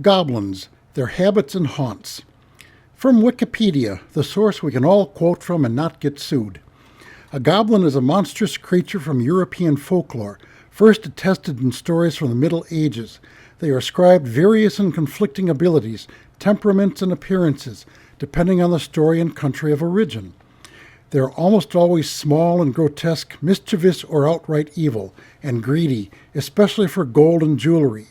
Goblins, Their Habits and Haunts. From Wikipedia, the source we can all quote from and not get sued. A goblin is a monstrous creature from European folklore, first attested in stories from the Middle Ages. They are ascribed various and conflicting abilities, temperaments, and appearances, depending on the story and country of origin. They are almost always small and grotesque, mischievous or outright evil, and greedy, especially for gold and jewelry.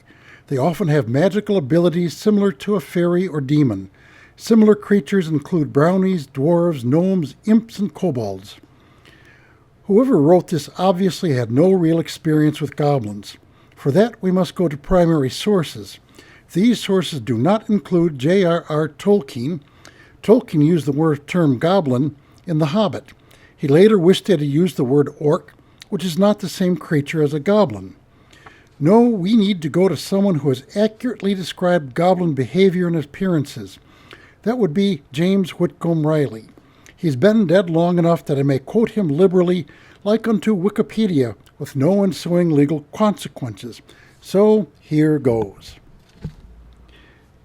They often have magical abilities similar to a fairy or demon. Similar creatures include brownies, dwarves, gnomes, imps, and kobolds. Whoever wrote this obviously had no real experience with goblins. For that, we must go to primary sources. These sources do not include J.R.R. Tolkien. Tolkien used the term goblin in The Hobbit. He later wished that he used the word orc, which is not the same creature as a goblin. No, we need to go to someone who has accurately described goblin behavior and appearances. That would be James Whitcomb Riley. He's been dead long enough that I may quote him liberally, like unto Wikipedia, with no ensuing legal consequences. So here goes.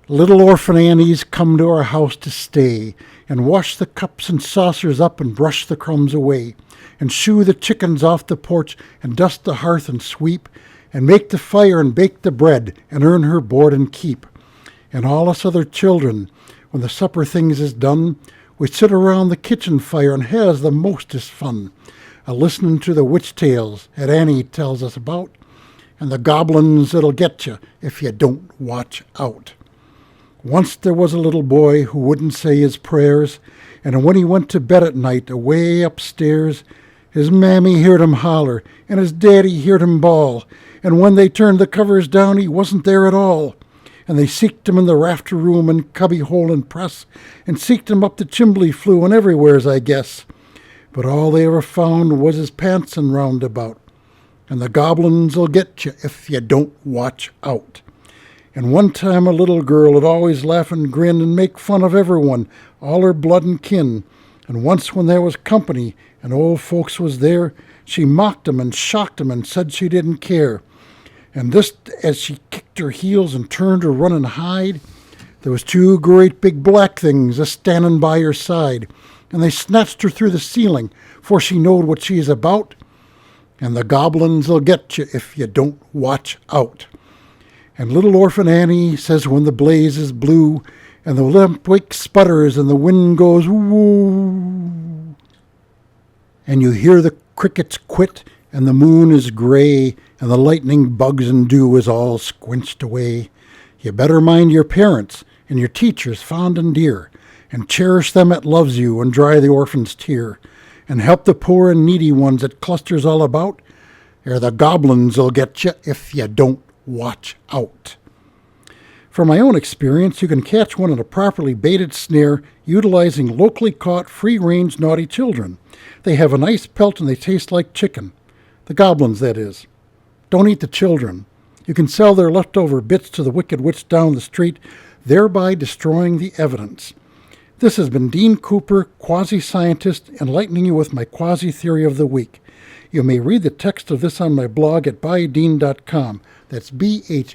Little orphan Annies come to our house to stay, and wash the cups and saucers up and brush the crumbs away, and shoo the chickens off the porch and dust the hearth and sweep, and make the fire and bake the bread and earn her board and keep. And all us other children, when the supper things is done, we sit around the kitchen fire and has the mostest fun, a-listening to the witch tales that Annie tells us about, and the goblins that'll get you if you don't watch out. Once there was a little boy who wouldn't say his prayers, and when he went to bed at night away upstairs, his mammy heard him holler, and his daddy heard him bawl, and when they turned the covers down he wasn't there at all. And they seeked him in the rafter room and cubby hole and press, and seeked him up the chimbley flue and everywheres, I guess. But all they ever found was his pants and roundabout, and the goblins'll get you if you don't watch out. And one time a little girl 'd always laugh and grin and make fun of everyone, all her blood and kin. And once when there was company and old folks was there, she mocked 'em and shocked 'em and said she didn't care. And just as she kicked her heels and turned to run and hide, there was two great big black things a-standing by her side, and they snatched her through the ceiling, for she knowed what she's about, and the goblins'll get you if you don't watch out. And little orphan Annie says when the blaze is blue, and the lamp wick sputters and the wind goes woo, and you hear the crickets quit, and the moon is gray, and the lightning bugs and dew is all squinched away, you better mind your parents and your teachers fond and dear, and cherish them that loves you and dry the orphan's tear, and help the poor and needy ones that clusters all about, ere the goblins'll get you if you don't watch out. From my own experience, you can catch one in a properly baited snare utilizing locally caught free-range naughty children. They have a nice pelt and they taste like chicken. The goblins, that is. Don't eat the children. You can sell their leftover bits to the wicked witch down the street, thereby destroying the evidence. This has been Dean Cooper, quasi-scientist, enlightening you with my quasi-theory of the week. You may read the text of this on my blog at bydean.com. That's BHAIDIN.com.